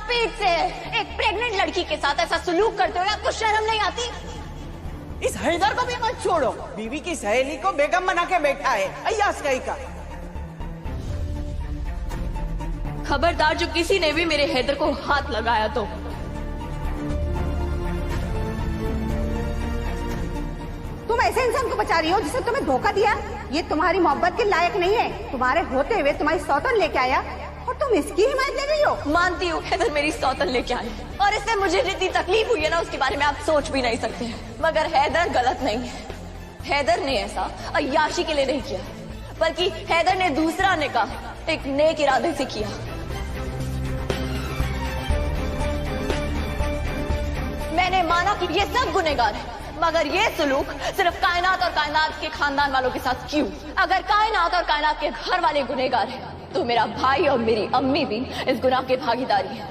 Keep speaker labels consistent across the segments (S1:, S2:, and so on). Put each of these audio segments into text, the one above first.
S1: पीठ से एक प्रेग्नेंट लड़की के साथ ऐसा सुलूक करते हुए आपको शर्म नहीं आती?
S2: इस हैदर को भी मत छोड़ो, बीवी की सहेली को बेगम बना के बैठा है अय्याश कहीं का।
S1: खबरदार जो किसी ने भी मेरे हैदर को हाथ लगाया तो।
S3: तुम ऐसे इंसान को बचा रही हो जिसे तुम्हें धोखा दिया। ये तुम्हारी मोहब्बत के लायक नहीं है। तुम्हारे होते हुए तुम्हारी सौतन लेके आया और तुम इसकी हिमायत ले रही हो।
S1: मानती हूँ हैदर मेरी सौतन लेके आए और इससे मुझे जितनी तकलीफ हुई है ना उसके बारे में आप सोच भी नहीं सकते हैं। मगर हैदर गलत नहीं है। हैदर ने ऐसा अय्याशी के लिए नहीं किया, बल्कि हैदर ने दूसरा निकाह एक नेक इरादे से किया। मैंने माना कि ये सब गुनहगार है, मगर ये सुलूक सिर्फ कायनात और कायनात के खानदान वालों के साथ क्यों? अगर कायनात और कायनात के घर वाले गुनहगार हैं, तो मेरा भाई और मेरी अम्मी भी इस गुनाह के भागीदारी है।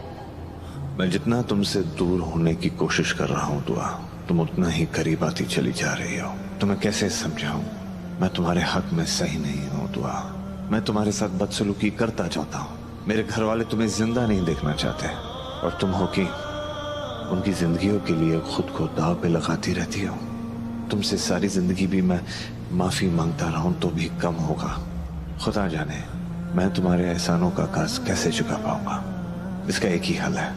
S4: मैं जितना तुमसे दूर होने की कोशिश कर रहा हूँ दुआ, तुम उतना ही करीब आती चली जा रही हो। तुम्हें कैसे समझाऊं? मैं तुम्हारे हक में सही नहीं हूँ दुआ। मैं तुम्हारे साथ बदसलूकी करता चाहता हूँ। मेरे घर वाले तुम्हें जिंदा नहीं देखना चाहते और तुम हो कि उनकी जिंदगियों के लिए खुद को दाव पे लगाती रहती हो। तुमसे सारी जिंदगी भी मैं माफी मांगता रहूं तो भी कम होगा। खुदा जाने मैं तुम्हारे एहसानों का कर्ज कैसे चुका पाऊंगा। इसका एक ही हल है,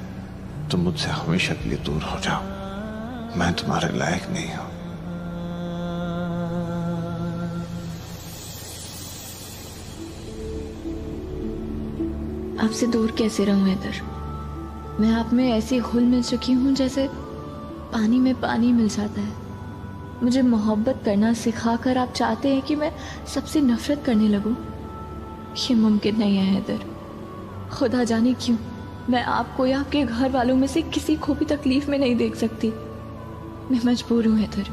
S4: तुम मुझसे हमेशा के लिए दूर हो जाओ। मैं तुम्हारे लायक नहीं हूं।
S5: आपसे दूर कैसे रहूं हैदर? मैं आप में ऐसी घुल मिल चुकी हूँ जैसे पानी में पानी मिल जाता है। मुझे मोहब्बत करना सिखाकर आप चाहते हैं कि मैं सबसे नफरत करने लगूं। ये मुमकिन नहीं है हैदर। खुदा जाने क्यों मैं आपको या आपके घर वालों में से किसी को भी तकलीफ में नहीं देख सकती। मैं मजबूर हूँ हैदर,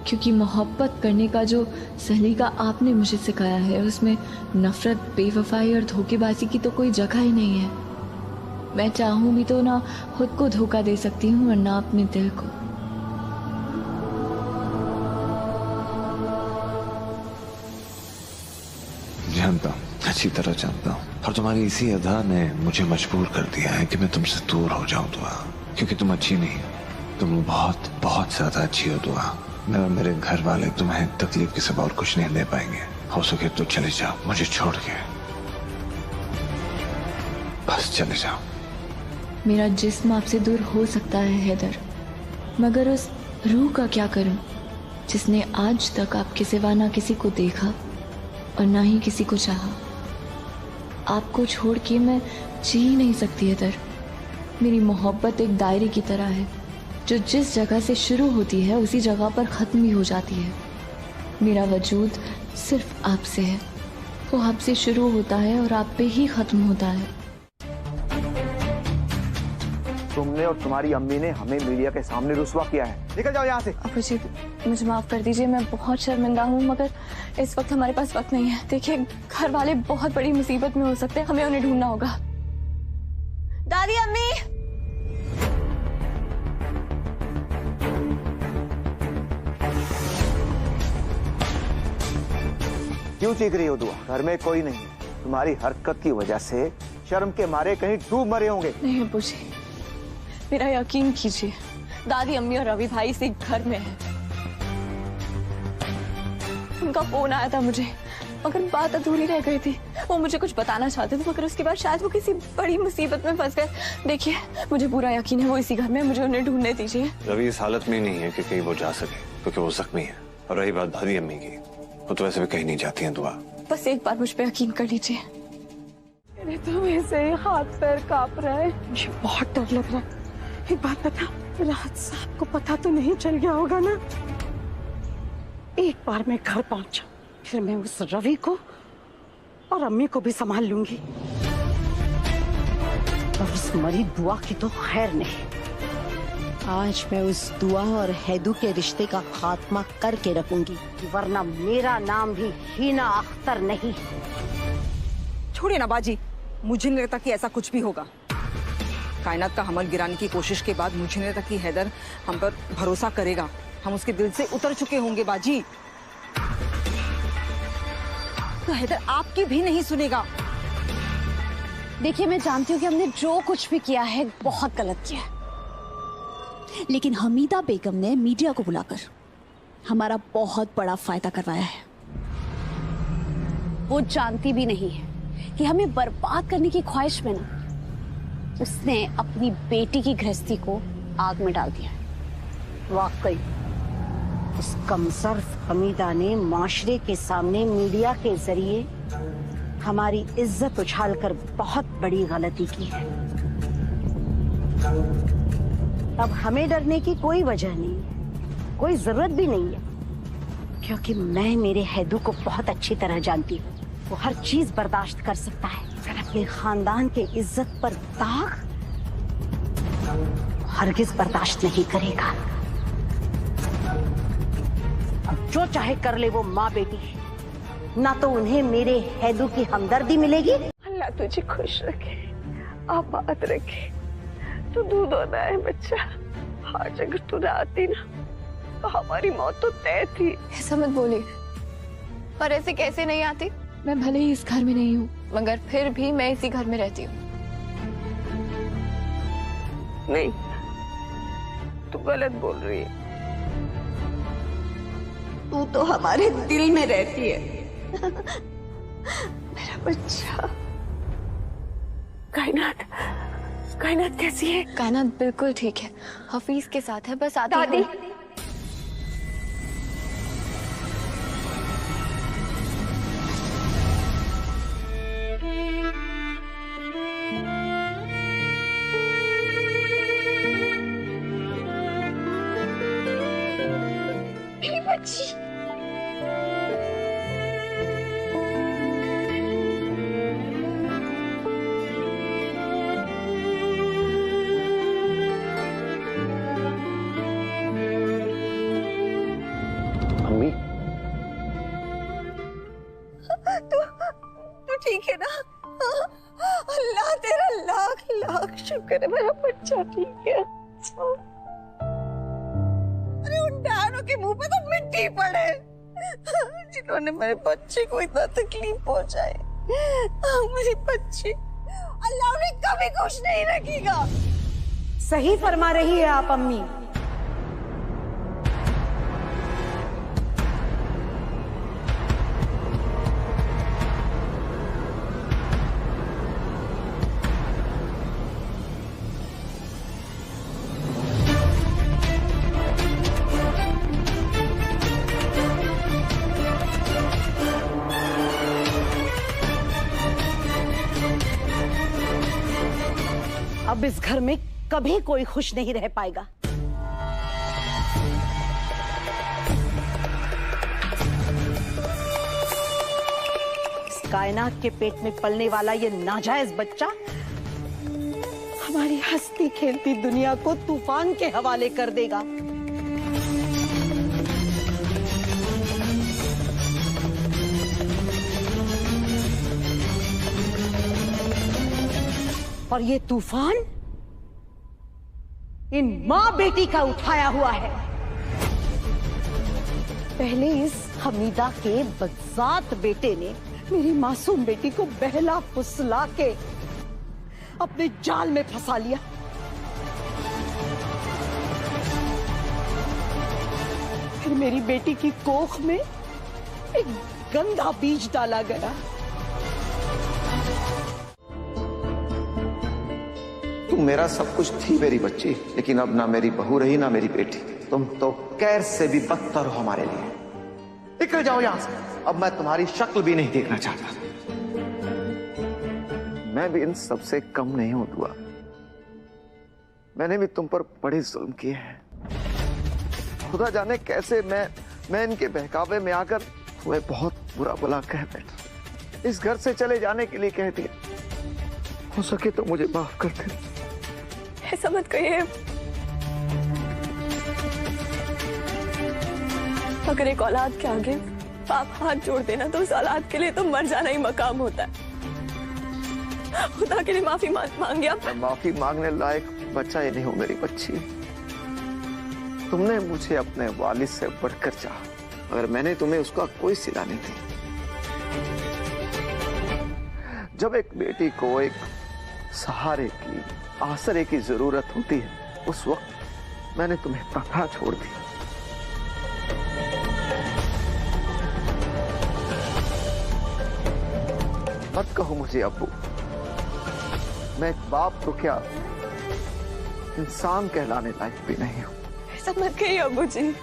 S5: क्योंकि मोहब्बत करने का जो सलीका आपने मुझे सिखाया है उसमें नफरत, बेवफाई और धोखेबाजी की तो कोई जगह ही नहीं है। मैं चाहूं भी तो ना खुद को धोखा दे सकती हूँ और ना अपने दिल को।
S4: जानता हूँ, अच्छी तरह जानता हूँ, और तुम्हारी इसी अदा ने मुझे मजबूर कर दिया है कि मैं तुमसे दूर हो जाऊं दुआ। क्योंकि तुम अच्छी नहीं हो, तुम बहुत बहुत ज्यादा अच्छी हो दुआ। मैं और मेरे घर वाले तुम्हें तकलीफ के सिवा और कुछ नहीं दे पाएंगे। हो सके तो चले जाओ मुझे छोड़ के, बस चले जाओ।
S5: मेरा जिस्म आपसे दूर हो सकता है हैदर, मगर उस रूह का क्या करूं जिसने आज तक आपके सिवा ना किसी को देखा और ना ही किसी को चाहा। आपको छोड़ के मैं जी ही नहीं सकती हैदर। मेरी मोहब्बत एक दायरे की तरह है जो जिस जगह से शुरू होती है उसी जगह पर ख़त्म भी हो जाती है। मेरा वजूद सिर्फ आपसे है, वो आपसे शुरू होता है और आप पे ही ख़त्म होता है।
S6: तुमने और तुम्हारी अम्मी ने हमें मीडिया के सामने रुस्वा किया है। निकल जाओ यहाँ से।
S5: अबू जी मुझे माफ कर दीजिए, मैं बहुत शर्मिंदा हूँ, मगर इस वक्त हमारे पास वक्त नहीं है। देखिए घर वाले बहुत बड़ी मुसीबत में हो सकते हैं, हमें उन्हें ढूंढना होगा।
S1: दादी, अम्मी,
S6: क्यों चीख रही हो दुआ? घर में कोई नहीं, तुम्हारी हरकत की वजह से शर्म के मारे कहीं डूब मरे होंगे।
S5: नहीं अबू जी, मेरा यकीन कीजिए, दादी, अम्मी और रवि भाई इसी घर में है। उनका फोन आया था मुझे, मगर बात अधूरी रह गई थी। वो मुझे कुछ बताना चाहते थे, मगर उसके बाद शायद वो किसी बड़ी मुसीबत में फंस गए। देखिए मुझे पूरा यकीन है वो इसी घर में, मुझे उन्हें ढूंढने दीजिए।
S4: रवि इस हालत में नहीं है कि कहीं वो जा सके, क्योंकि वो जख्मी है। और रही बात दादी अम्मी की, वो तो वैसे भी कहीं नहीं जाती हैं दुआ।
S5: बस एक बार मुझ पे यकीन कर लीजिए।
S3: मेरे तो वैसे ही हाथ पैर कांप रहा है, मुझे बहुत डर लग रहा है। एक बात बता, राहत साहब को पता तो नहीं चल गया होगा ना? एक बार मैं घर पहुंचा, फिर मैं उस रवि को और अम्मी को भी संभाल लूंगी, और उस मरी दुआ की तो खैर नहीं। आज मैं उस दुआ और हैदू के रिश्ते का खात्मा करके रखूंगी, वरना मेरा नाम भी हीना अख्तर नहीं।
S7: छोड़िए ना बाजी, मुझे नहीं लगता कि ऐसा कुछ भी होगा। कायनात का हमल गिराने की कोशिश के बाद मुझे नहीं लगता कि हैदर हम पर भरोसा करेगा। हम उसके दिल से उतर चुके होंगे बाजी। तो हैदर आपकी भी नहीं सुनेगा।
S8: देखिए, मैं जानती हूँ कि हमने जो कुछ भी किया है बहुत गलत किया है, लेकिन हमीदा बेगम ने मीडिया को बुलाकर हमारा बहुत बड़ा फायदा करवाया है। वो जानती भी नहीं है कि हमें बर्बाद करने की ख्वाहिश में ना उसने अपनी बेटी की गृहस्थी को आग में डाल दिया।
S9: वाकई उस कमसर्फ हमीदा ने माशरे के सामने मीडिया के जरिए हमारी इज्जत उछालकर बहुत बड़ी गलती की है। अब हमें डरने की कोई वजह नहीं है, कोई जरूरत भी नहीं है, क्योंकि मैं मेरे हैदू को बहुत अच्छी तरह जानती हूँ। वो हर चीज बर्दाश्त कर सकता है, पर अपने खानदान के इज्जत पर दाग हरगिज बर्दाश्त नहीं करेगा। अब जो चाहे कर ले वो माँ बेटी, ना तो उन्हें मेरे हैदू की हमदर्दी मिलेगी।
S3: अल्लाह तुझे खुश रखे, आबाद रखे। तू दूध होना है बच्चा, आज अगर तू ना आती ना तो हमारी मौत तो तय थी।
S1: ऐसा मत बोलिए, पर ऐसे कैसे नहीं आती?
S5: मैं भले ही इस घर में नहीं हूँ,
S1: मगर फिर भी मैं इसी घर में रहती हूँ।
S3: नहीं, तू गलत बोल रही है। तू तो हमारे दिल में रहती है। मेरा बच्चा। कायनात, कायनात कैसी है?
S1: कायनात बिल्कुल ठीक है, हफीज के साथ है, बस आती
S3: दादी,
S1: है।
S3: मेरी बच्ची।
S6: अम्मी,
S3: तू ठीक है ना? अल्लाह तेरा लाख लाख शुक्र है, मेरा बच्चा ठीक है। अरे उन डायनों के मुंह पे तो मिट्टी पड़े जिन्होंने मेरे बच्चे को इतना तकलीफ पहुंचाई। मेरी बच्ची, अल्लाह उन्हें कभी खुश नहीं रखेगा।
S9: सही फरमा रही है आप अम्मी। अब इस घर में कभी कोई खुश नहीं रह पाएगा। इस कायनात के पेट में पलने वाला ये नाजायज बच्चा हमारी हंसती खेलती दुनिया को तूफान के हवाले कर देगा। और ये तूफान इन माँ बेटी का उठाया हुआ है। पहले इस हमीदा के बदजात बेटे ने मेरी मासूम बेटी को बहला फुसला के अपने जाल में फंसा लिया। फिर मेरी बेटी की कोख में एक गंदा बीज डाला गया।
S6: तुम मेरा सब कुछ थी मेरी बच्ची, लेकिन अब ना मेरी बहू रही ना मेरी बेटी। तुम तो कैर से भी बदतर हो हमारे लिए। निकल जाओ यहां से, अब मैं तुम्हारी शक्ल भी नहीं देखना चाहता। मैं भी इन सबसे कम नहीं हूं दुआ। मैंने भी तुम पर बड़े जुल्म किए हैं। खुदा जाने कैसे मैं इनके बहकावे में आकर तुम्हें बहुत बुरा भला कह बैठा। इस घर से चले जाने के लिए कह दिया। हो सके तो मुझे माफ कर दे।
S1: ऐसा मत कहिए, अगर एक औलाद के आगे बाप हाथ जोड़ देना तो उस औलाद के लिए तो मर जाना ही मकाम होता है। खुदा के लिए माफी मांगिए आप।
S6: मैं माफी मांगने लायक बच्चा ही नहीं हूं मेरी बच्ची। तुमने मुझे अपने वालिद से बढ़कर चाहा, मगर मैंने तुम्हें उसका कोई सिला नहीं दी। जब एक बेटी को एक सहारे की, आसरे की जरूरत होती है, उस वक्त मैंने तुम्हें तन्हा छोड़ दिया। मत कहो मुझे अब्बू, मैं एक बाप तो क्या इंसान कहलाने लायक भी नहीं हूं।
S1: ऐसा मत कहिए अब्बू जी।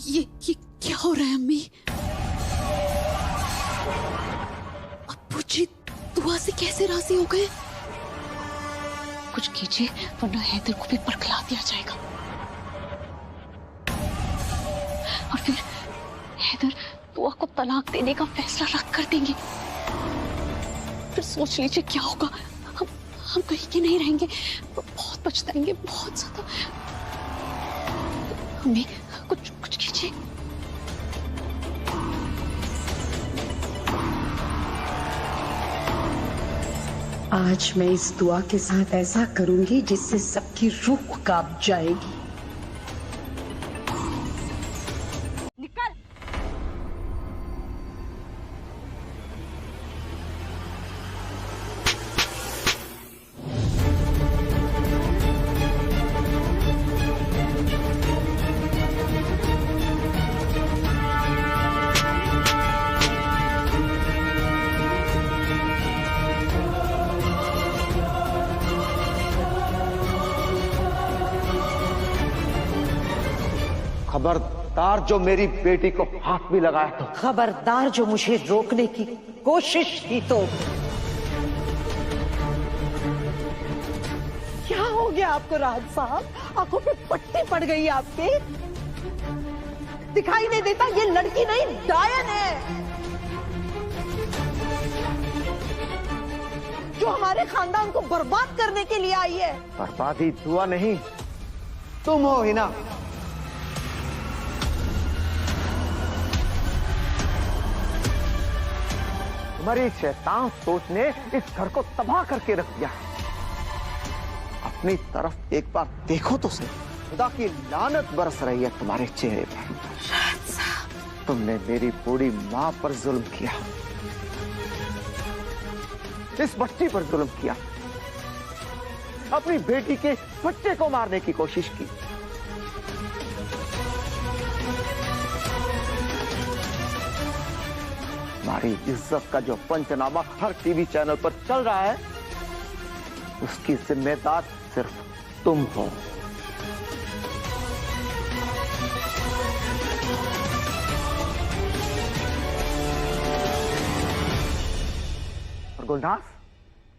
S8: ये क्या हो रहा है अम्मी? अब्बू जी दुआ से कैसे राजी हो गए? कुछ कीजिए वरना हैदर को भी परखला दिया जाएगा और फिर हैदर दुआ को तलाक देने का फैसला रद्द कर देंगे। फिर सोच लीजिए क्या होगा। हम कहीं के नहीं रहेंगे, बहुत पछताएंगे, बहुत ज्यादा। अम्मी कुछ कीजिए।
S9: आज मैं इस दुआ के साथ ऐसा करूंगी जिससे सबकी रूह कांप जाएगी।
S7: निकल।
S6: खबरदार जो मेरी बेटी को हाथ भी लगाया तो।
S9: खबरदार जो मुझे रोकने की कोशिश की तो। क्या हो गया आपको राहत साहब? आंखों पे पट्टी पड़ गई आपके? दिखाई नहीं देता ये लड़की नहीं डायन है जो हमारे खानदान को बर्बाद करने के लिए आई है।
S6: बर्बादी दुआ नहीं, तुम हो ही ना। तुम्हारी शैतान सोच ने इस घर को तबाह करके रख दिया। अपनी तरफ एक बार देखो तो सही, खुदा की लानत बरस रही है तुम्हारे चेहरे पर। तुमने मेरी बूढ़ी मां पर जुल्म किया, इस बच्ची पर जुल्म किया, अपनी बेटी के बच्चे को मारने की कोशिश की। हमारी इज्जत का जो पंचनामा हर टीवी चैनल पर चल रहा है, उसकी जिम्मेदार सिर्फ तुम हो। और गुलनाज,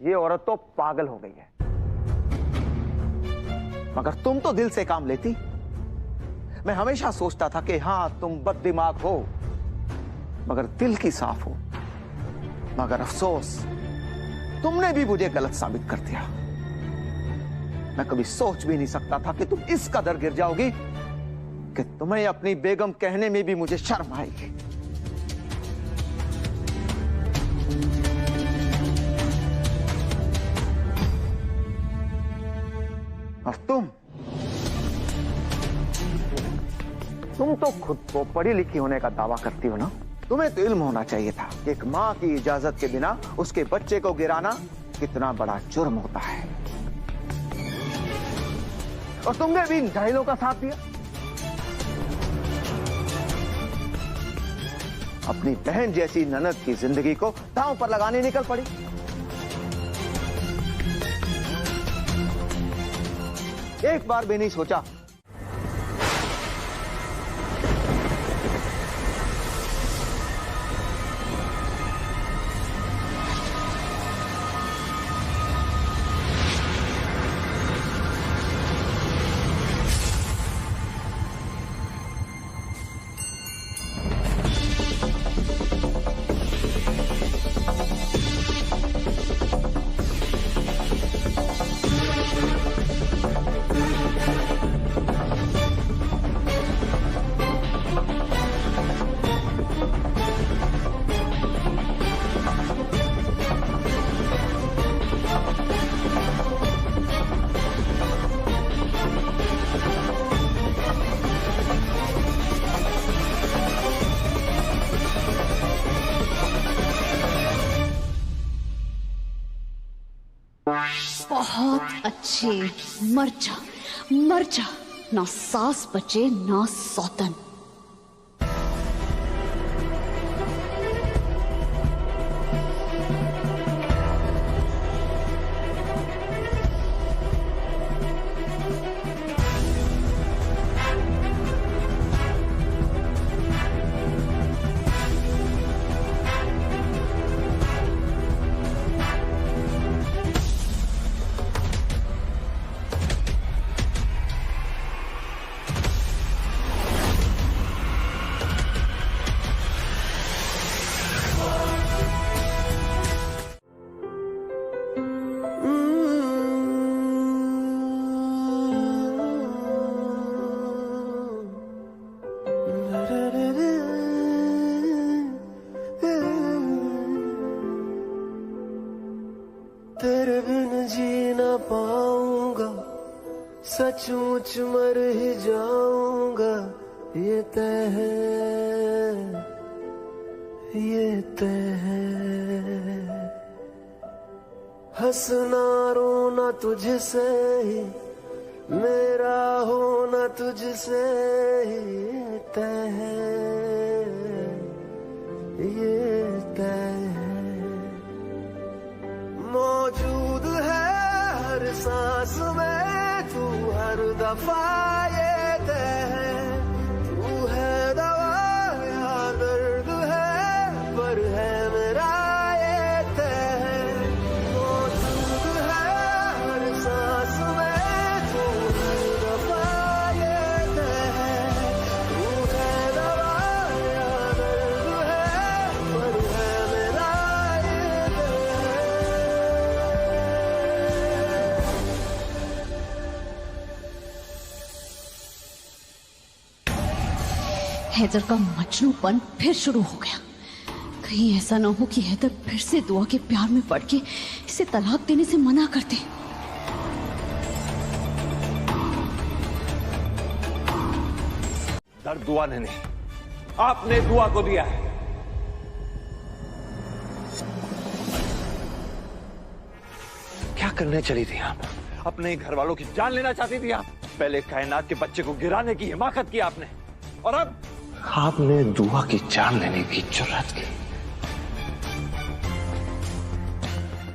S6: ये औरत तो पागल हो गई है। मगर तुम तो दिल से काम लेती। मैं हमेशा सोचता था कि हाँ तुम बददिमाग हो मगर दिल की साफ हो। मगर अफसोस, तुमने भी मुझे गलत साबित कर दिया। मैं कभी सोच भी नहीं सकता था कि तुम इस कदर गिर जाओगी कि तुम्हें अपनी बेगम कहने में भी मुझे शर्म आएगी। और तुम तो खुद को पढ़ी लिखी होने का दावा करती हो ना। तुम्हें तो इल्म होना चाहिए था कि एक मां की इजाजत के बिना उसके बच्चे को गिराना कितना बड़ा जुर्म होता है। और तुमने भी इन जाहिलों का साथ दिया। अपनी बहन जैसी ननद की जिंदगी को दांव पर लगाने निकल पड़ी। एक बार भी नहीं सोचा
S8: अच्छे मर जा, ना सास बचे ना सौतन।
S10: तेरे बिन जी ना पाऊंगा, सचमुच मर ही जाऊंगा, ये तय है, ये तय है। हंसना रोना तुझसे ही, मेरा होना तुझसे ही तय है, ये तय है। मौजूद है हर सांस में तू, हर दफा ये तय है। तू है दवा या दर्द है, पर है मेरा ये तय है। मौजूद है हर सांस में तू, हर दफा ये तय है। तू है दवा या दर्द है, पर है मेरा ये तय है।
S8: हैदर का मजनूपन फिर शुरू हो गया। कहीं ऐसा ना हो कि हैदर फिर से दुआ के प्यार में पड़ के इसे तलाक देने से मना कर दे।
S11: दर्द दुआ ने नहीं, आपने दुआ को दिया है। क्या करने चली थी आप? अपने घर वालों की जान लेना चाहती थी आप। पहले कायनात के बच्चे को गिराने की हिमाकत की आपने, और अब
S4: आपने दुआ की जान लेने की जुर्रत की।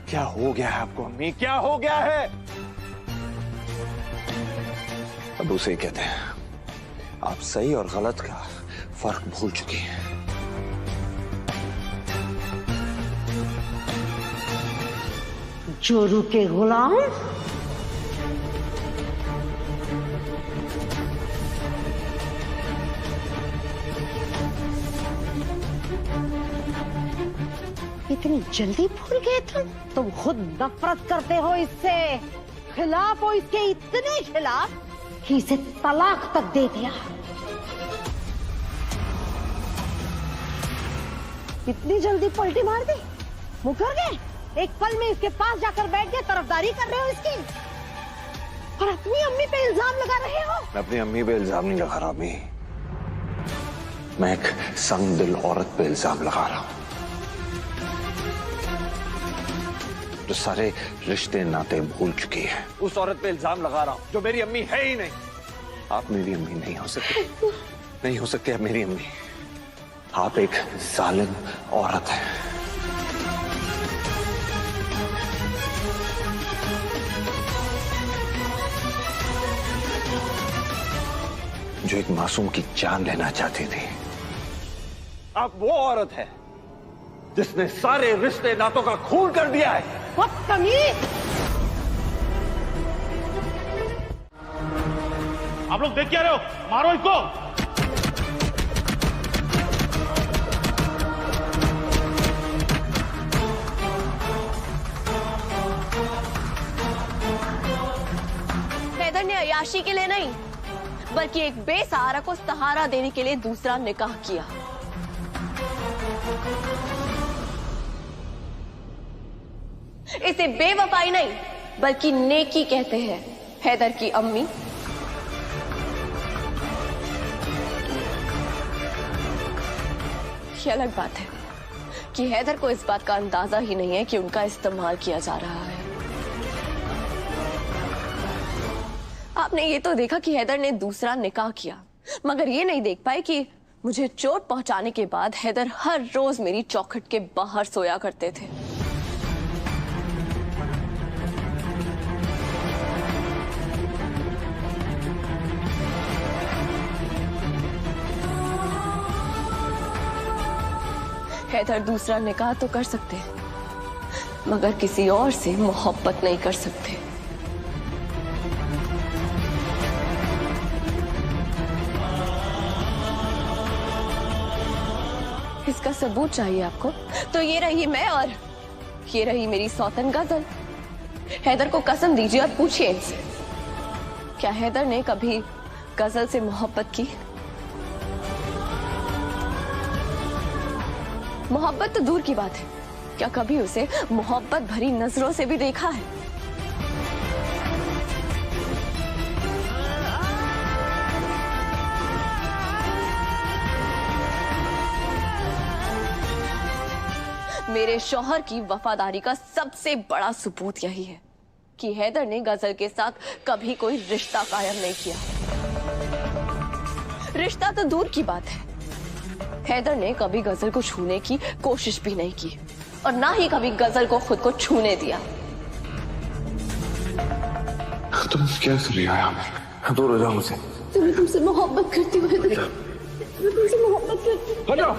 S11: क्या हो गया है आपको अम्मी, क्या हो गया है?
S4: अब उसे ही कहते हैं, आप सही और गलत का फर्क भूल चुकी हैं।
S9: जोरू के गुलाम, इतनी जल्दी भूल गए तुम खुद नफरत करते हो इससे, खिलाफ हो इसके, इतने खिलाफ कि इसे तलाक तक दे दिया। इतनी जल्दी पलटी मार दी, मुकर गए? एक पल में इसके पास जाकर बैठ के तरफदारी कर रहे हो इसकी, और अपनी अम्मी पे इल्जाम लगा रहे हो।
S4: मैं अपनी अम्मी पे इल्जाम नहीं लगा रहा अम्मी, मैं एक संग दिल औरत पे इल्जाम लगा रहा हूं, जो सारे रिश्ते नाते भूल चुकी है।
S11: उस औरत पे इल्जाम लगा रहा हूं जो मेरी अम्मी है ही नहीं।
S4: आप मेरी अम्मी नहीं हो सकते, नहीं हो सकते आप मेरी अम्मी। आप एक जालिम औरत हैं। जो एक मासूम की जान लेना चाहती थी।
S11: आप वो औरत है जिसने सारे रिश्ते नातों का खून कर दिया है।
S9: बदतमीज!
S12: आप लोग देख क्या रहे हो? मारो इसको।
S1: हैदर ने अयाशी के लिए नहीं, बल्कि एक बेसहारा को सहारा देने के लिए दूसरा निकाह किया। इसे बेवफाई नहीं, बल्कि नेकी कहते हैं। हैदर की अम्मी ये अलग बात है कि हैदर को इस बात का अंदाजा ही नहीं है कि उनका इस्तेमाल किया जा रहा है। आपने ये तो देखा कि हैदर ने दूसरा निकाह किया, मगर ये नहीं देख पाए कि मुझे चोट पहुंचाने के बाद हैदर हर रोज मेरी चौखट के बाहर सोया करते थे। हैदर दूसरा निकाह तो कर सकते हैं, मगर किसी और से मोहब्बत नहीं कर सकते। इसका सबूत चाहिए आपको? तो ये रही मैं और ये रही मेरी सौतन गजल। हैदर को कसम दीजिए और पूछिए इनसे, क्या हैदर ने कभी गजल से मोहब्बत की? मोहब्बत तो दूर की बात है, क्या कभी उसे मोहब्बत भरी नजरों से भी देखा है? मेरे शौहर की वफादारी का सबसे बड़ा सबूत यही है कि हैदर ने गजल के साथ कभी कोई रिश्ता कायम नहीं किया। रिश्ता तो दूर की बात है, हैदर ने कभी गजल को छूने की कोशिश भी नहीं की और ना ही कभी गजल को खुद को छूने दिया।
S11: तुम क्या कर रही हो? दूर हो जाओ मुझसे।
S8: मैं तुमसे मोहब्बत करती हूँ हैदर, मैं तुमसे मोहब्बत करती हूँ।
S11: हटो।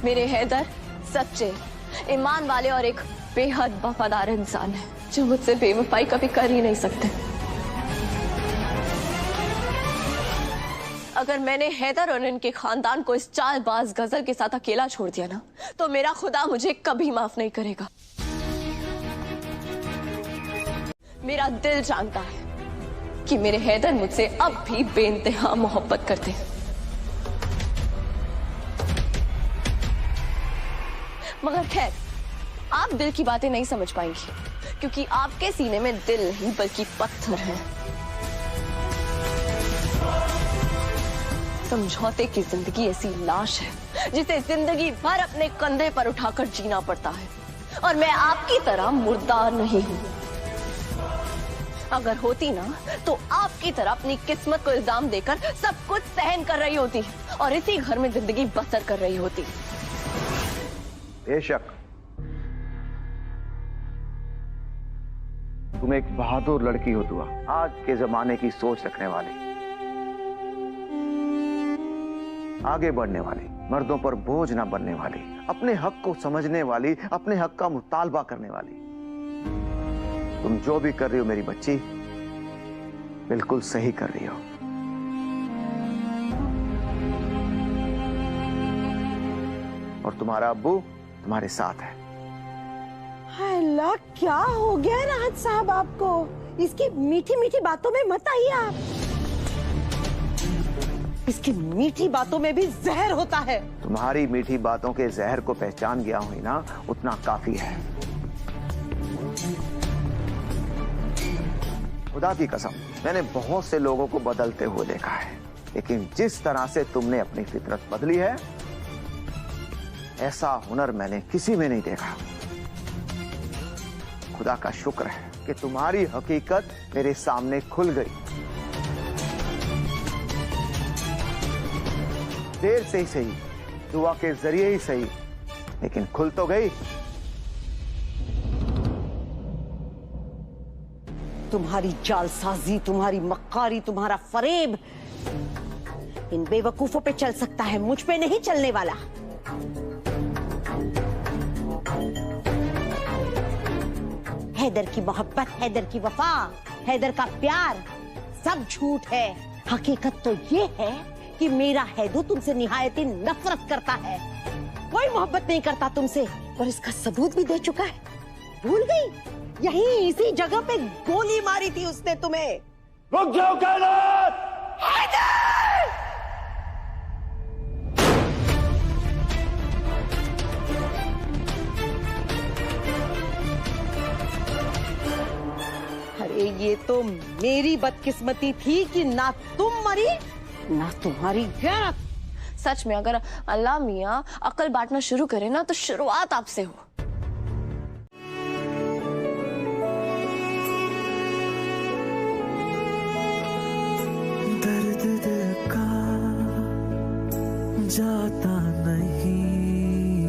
S1: मेरे हैदर सच्चे, ईमान वाले और एक बेहद वफादार इंसान है जो मुझसे बेवफाई कभी कर ही नहीं सकते। अगर मैंने हैदर और इनके खानदान को इस चालबाज गजल के साथ अकेला छोड़ दिया ना, तो मेरा खुदा मुझे कभी माफ नहीं करेगा। मेरा दिल जानता है कि मेरे हैदर मुझसे अब भी बेइंतहा मोहब्बत करते हैं, मगर खैर आप दिल की बातें नहीं समझ पाएंगी, क्योंकि आपके सीने में दिल नहीं बल्कि पत्थर है। समझौते की जिंदगी ऐसी लाश है जिसे जिंदगी भर अपने कंधे पर उठाकर जीना पड़ता है, और मैं आपकी तरह मुर्दा नहीं हूं। अगर होती ना तो आपकी तरह अपनी किस्मत को इल्जाम देकर सब कुछ सहन कर रही होती और इसी घर में जिंदगी बसर कर रही होती।
S6: बेशक तुम एक बहादुर लड़की हो दुआ, आज के जमाने की सोच रखने वाली, आगे बढ़ने वाली, मर्दों पर बोझ ना बनने वाली, अपने हक को समझने वाली, अपने हक का मुतालबा करने वाली। तुम जो भी कर रही हो मेरी बच्ची, बिल्कुल सही कर रही हो। और तुम्हारा अब्बू तुम्हारे साथ है।
S9: अल्लाह, क्या हो गया राहत साहब आपको? इसकी मीठी मीठी बातों में मत आइए आप। इसकी मीठी बातों में भी जहर होता है।
S6: तुम्हारी मीठी बातों के जहर को पहचान गया हूं ना, उतना काफी है। खुदा की कसम, मैंने बहुत से लोगों को बदलते हुए देखा है, लेकिन जिस तरह से तुमने अपनी फितरत बदली है, ऐसा हुनर मैंने किसी में नहीं देखा। खुदा का शुक्र है कि तुम्हारी हकीकत मेरे सामने खुल गई। देर से ही सही, दुआ के जरिए ही सही, लेकिन खुल तो गई।
S9: तुम्हारी जालसाजी, तुम्हारी मक्कारी, तुम्हारा फरेब इन बेवकूफों पे चल सकता है, मुझ पे नहीं चलने वाला। हैदर की मोहब्बत, हैदर की वफा, हैदर का प्यार सब झूठ है। हकीकत तो ये है कि मेरा हैदू तुमसे निहायती नफरत करता है, कोई मोहब्बत नहीं करता तुमसे, और इसका सबूत भी दे चुका है। भूल गई? यहीं इसी जगह पे गोली मारी थी उसने तुम्हें।
S12: रुक जाओ कायनात!
S9: हैदर! अरे ये तो मेरी बदकिस्मती थी कि ना तुम मरी ना तुम्हारी गैरत।
S1: सच में अगर अल्लाह मियाँ अकल बांटना शुरू करे ना तो शुरुआत आपसे हो।
S10: दर्द दिल का जाता नहीं,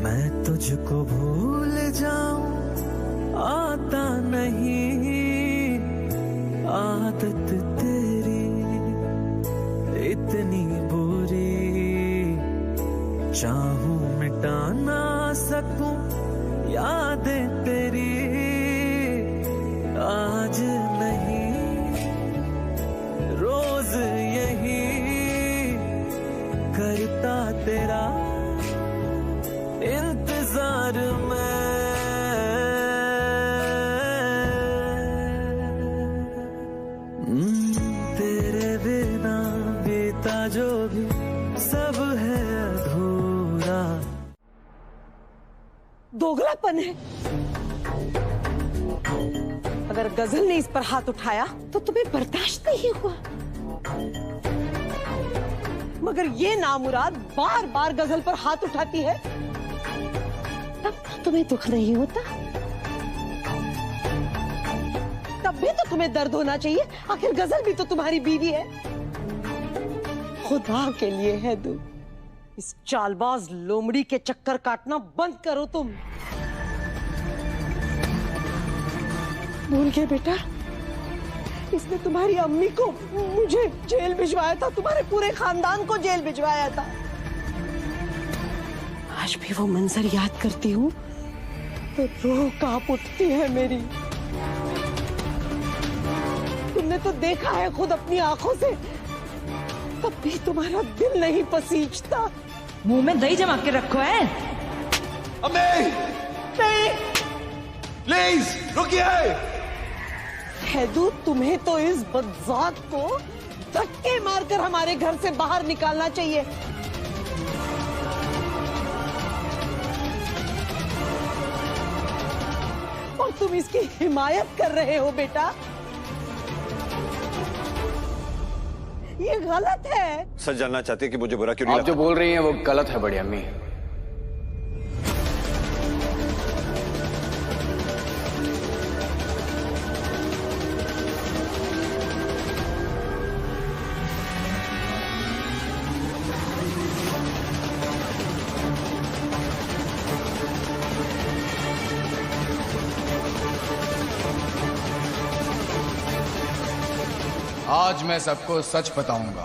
S10: मैं तुझको भूल जाऊं आता नहीं, आदत तेरी इतनी बुरी, चाहूं मिटा ना सकूं यादें तेरी, आज नहीं रोज यही करता तेरा इंतजार मैं, तेरे बिना बीता जो भी सब है अधूरा।
S3: दोगलापन है। अगर गजल ने इस पर हाथ उठाया तो तुम्हें बर्दाश्त नहीं हुआ, मगर ये नामुराद बार बार गजल पर हाथ उठाती है तब तुम्हें दुख नहीं होता। तब भी तो तुम्हें दर्द होना चाहिए, आखिर गजल भी तो तुम्हारी बीवी है। खुदा के लिए है दू, इस चालबाज लोमड़ी के चक्कर काटना बंद करो तुम। भूल गए बेटा, इसने तुम्हारी अम्मी को मुझे जेल भिजवाया था, तुम्हारे पूरे खानदान को जेल भिजवाया था। आज भी वो मंजर याद करती हूँ तो रूह कांप उठती है मेरी। तुमने तो देखा है खुद अपनी आंखों से, तब भी तुम्हारा दिल नहीं पसीजता।
S13: मुंह में दही जमा के रखो है।
S12: अम्मी!
S3: नहीं,
S12: प्लीज रुकिए।
S3: हैदू, तुम्हें तो इस बदजात को धक्के मारकर हमारे घर से बाहर निकालना चाहिए। और तुम इसकी हिमायत कर रहे हो बेटा, ये गलत है।
S11: सच जानना चाहती है कि मुझे बुरा क्यों नहीं
S14: आप जो बोल रही हैं वो गलत है बड़ी अम्मी।
S15: आज मैं सबको सच बताऊंगा।